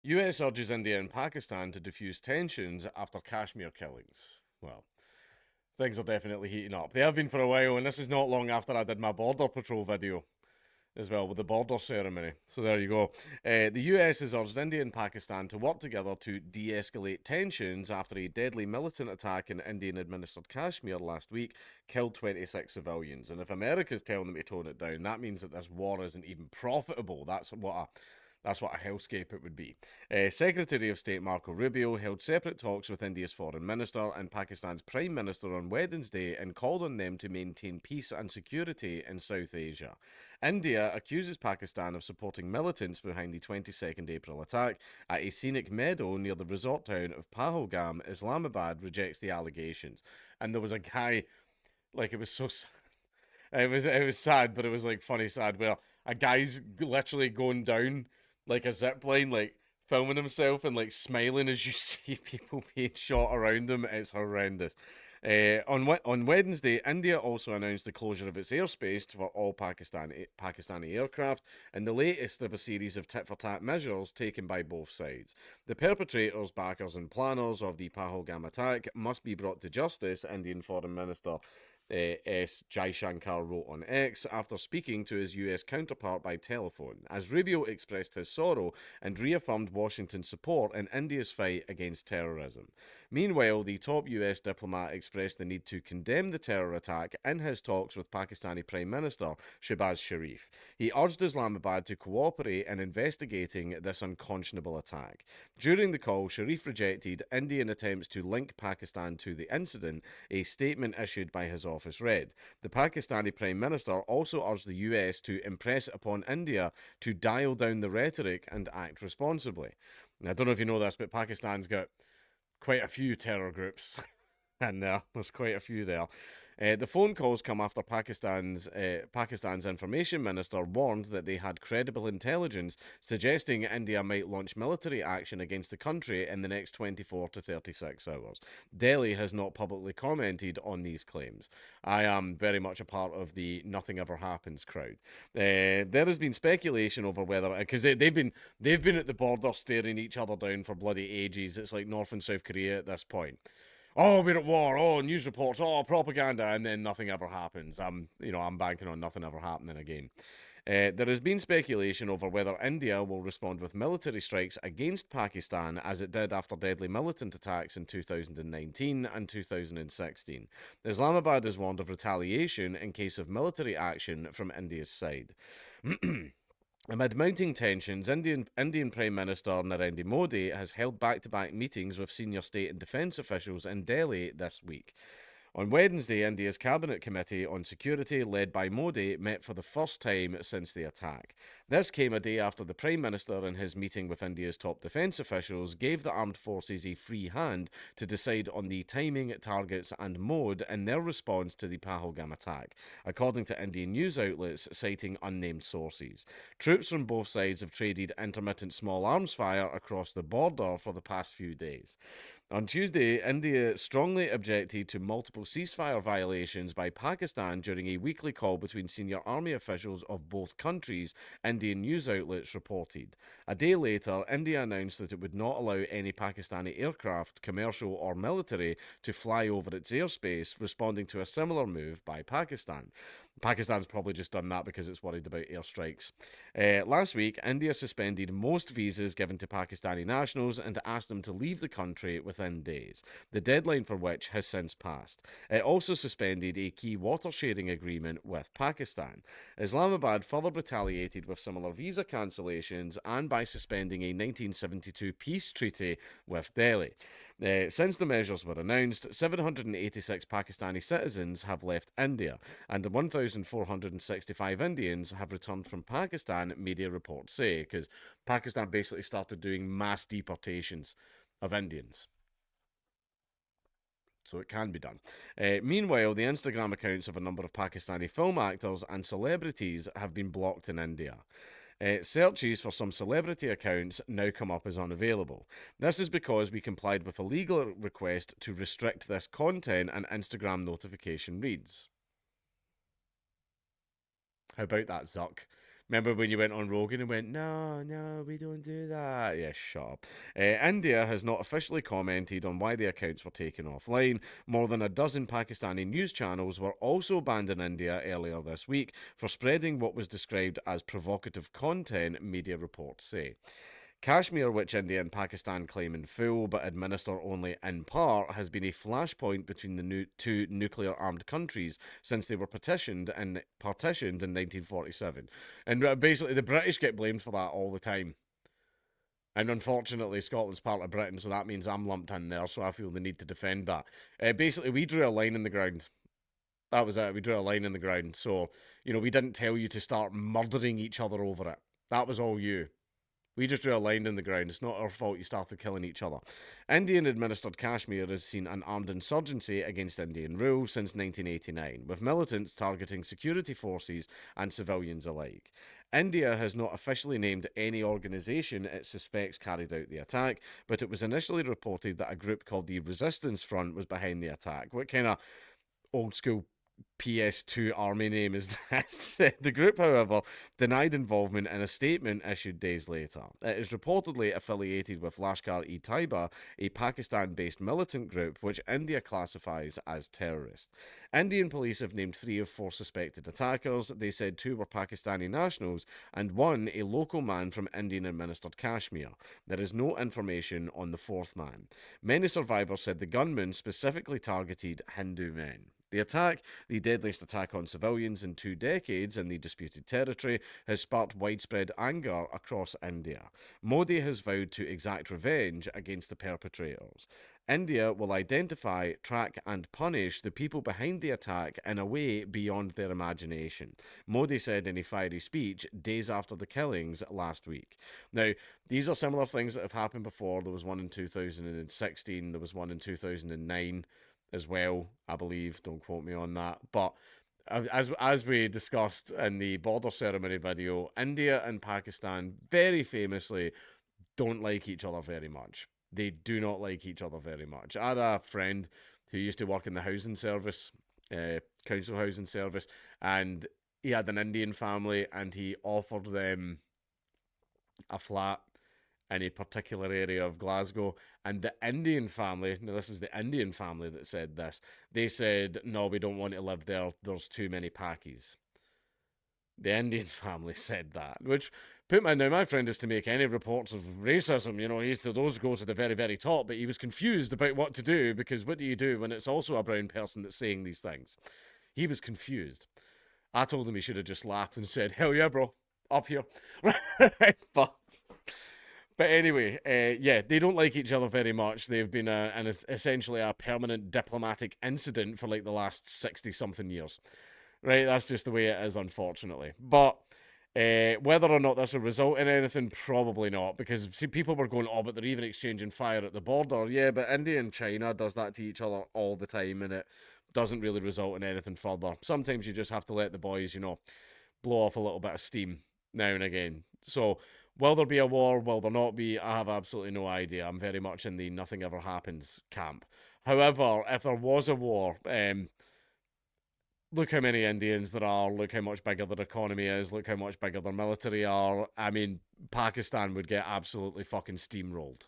US urges India and Pakistan to defuse tensions after Kashmir killings. Well, things are definitely heating up. They have been for a while, and this is not long after I did my border patrol video as well with the border ceremony. So there you go. The US has urged India and Pakistan to work together to de escalate tensions after a deadly militant attack in Indian administered Kashmir last week killed 26 civilians. And if America's telling them to tone it down, that means that this war isn't even profitable. That's what a hellscape it would be. Secretary of State Marco Rubio held separate talks with India's foreign minister and Pakistan's prime minister on Wednesday and called on them to maintain peace and security in South Asia. India accuses Pakistan of supporting militants behind the 22nd April attack at a scenic meadow near the resort town of Pahalgam. Islamabad rejects the allegations. And there was a guy, like, it was so it was sad, but it was like funny sad, where a guy's literally going down like a zip line, like filming himself and like smiling as you see people being shot around him. It's horrendous. On Wednesday, India also announced the closure of its airspace for all Pakistani aircraft, and the latest of a series of tit-for-tat measures taken by both sides. The perpetrators, backers, and planners of the Pahalgam attack must be brought to justice, Indian Foreign Minister S. Jaishankar wrote on X after speaking to his US counterpart by telephone, as Rubio expressed his sorrow and reaffirmed Washington's support in India's fight against terrorism. Meanwhile, the top US diplomat expressed the need to condemn the terror attack in his talks with Pakistani Prime Minister Shehbaz Sharif. He urged Islamabad to cooperate in investigating this unconscionable attack. During the call, Sharif rejected Indian attempts to link Pakistan to the incident, a statement issued by his office read. The Pakistani Prime Minister also urged the US to impress upon India to dial down the rhetoric and act responsibly. Now, I don't know if you know this, but Pakistan's got quite a few terror groups in there. There's quite a few there. The phone calls come after Pakistan's information minister warned that they had credible intelligence suggesting India might launch military action against the country in the next 24 to 36 hours. Delhi has not publicly commented on these claims. I am very much a part of the nothing ever happens crowd. There has been speculation over whether, because they've been at the border staring each other down for bloody ages. It's like North and South Korea at this point. Oh, we're at war. Oh, news reports. Oh, propaganda, and then nothing ever happens. I'm banking on nothing ever happening again. There has been speculation over whether India will respond with military strikes against Pakistan as it did after deadly militant attacks in 2019 and 2016. Islamabad has warned of retaliation in case of military action from India's side. Amid mounting tensions, Indian Prime Minister Narendra Modi has held back-to-back meetings with senior state and defence officials in Delhi this week. On Wednesday, India's Cabinet Committee on Security, led by Modi, met for the first time since the attack. This came a day after the Prime Minister, in his meeting with India's top defence officials, gave the armed forces a free hand to decide on the timing, targets, and mode in their response to the Pahalgam attack, according to Indian news outlets citing unnamed sources. Troops from both sides have traded intermittent small arms fire across the border for the past few days. On Tuesday, India strongly objected to multiple ceasefire violations by Pakistan during a weekly call between senior army officials of both countries, Indian news outlets reported. A day later, India announced that it would not allow any Pakistani aircraft, commercial or military, to fly over its airspace, responding to a similar move by Pakistan. Pakistan's probably just done that because it's worried about airstrikes. Last week, India suspended most visas given to Pakistani nationals and asked them to leave the country within days, the deadline for which has since passed. It also suspended a key water sharing agreement with Pakistan. Islamabad further retaliated with similar visa cancellations and by suspending a 1972 peace treaty with Delhi. Since the measures were announced, 786 Pakistani citizens have left India, and 1,465 Indians have returned from Pakistan, media reports say, because Pakistan basically started doing mass deportations of Indians. So it can be done. Meanwhile, the Instagram accounts of a number of Pakistani film actors and celebrities have been blocked in India. Searches for some celebrity accounts now come up as unavailable. This is because we complied with a legal request to restrict this content, and Instagram notification reads. How about that, Zuck? Remember when you went on Rogan and went, no, no, we don't do that? Yeah, shut up. India has not officially commented on why the accounts were taken offline. More than a dozen Pakistani news channels were also banned in India earlier this week for spreading what was described as provocative content, media reports say. Kashmir, which India and Pakistan claim in full but administer only in part, has been a flashpoint between the two nuclear armed countries since they were partitioned in 1947. And basically, the British get blamed for that all the time. And unfortunately, Scotland's part of Britain, so that means I'm lumped in there, so I feel the need to defend that. Basically, we drew a line in the ground. That was it. We drew a line in the ground. So, we didn't tell you to start murdering each other over it. That was all you. We just drew a line in the ground. It's not our fault you started killing each other. Indian administered Kashmir has seen an armed insurgency against Indian rule since 1989, with militants targeting security forces and civilians alike. India has not officially named any organisation it suspects carried out the attack, but it was initially reported that a group called the Resistance Front was behind the attack. What kind of old school PS2 army name is this? The group, however, denied involvement in a statement issued days later. It is reportedly affiliated with Lashkar-e-Taiba, a Pakistan-based militant group which India classifies as terrorist. Indian police have named 3 of 4 suspected attackers. They said 2 were Pakistani nationals and 1 a local man from Indian-administered Kashmir. There is no information on the 4th man. Many survivors said the gunmen specifically targeted Hindu men. The attack, the deadliest attack on civilians in 2 decades in the disputed territory, has sparked widespread anger across India. Modi has vowed to exact revenge against the perpetrators. India will identify, track, and punish the people behind the attack in a way beyond their imagination, Modi said in a fiery speech days after the killings last week. Now, these are similar things that have happened before. There was one in 2016, there was one in 2009. As well, I believe. Don't quote me on that. But as we discussed in the border ceremony video, India and Pakistan very famously don't like each other very much. They do not like each other very much. I had a friend who used to work in the housing service, council housing service, and he had an Indian family, and he offered them a flat in a particular area of Glasgow. And the Indian family, now this was the Indian family that said this, they said, no, we don't want to live there. There's too many Pakis. The Indian family said that, which put my friend is to make any reports of racism, he used to those go to the very, very top, but he was confused about what to do because what do you do when it's also a brown person that's saying these things? He was confused. I told him he should have just laughed and said, hell yeah, bro, up here. But anyway, yeah, they don't like each other very much. They've been essentially a permanent diplomatic incident for like the last 60-something years. Right, that's just the way it is, unfortunately. But whether or not this will result in anything, probably not. Because, see, people were going, oh, but they're even exchanging fire at the border. Yeah, but India and China does that to each other all the time, and it doesn't really result in anything further. Sometimes you just have to let the boys, blow off a little bit of steam now and again. So, will there be a war? Will there not be? I have absolutely no idea. I'm very much in the nothing ever happens camp. However, if there was a war, look how many Indians there are, look how much bigger their economy is, look how much bigger their military are. I mean, Pakistan would get absolutely fucking steamrolled.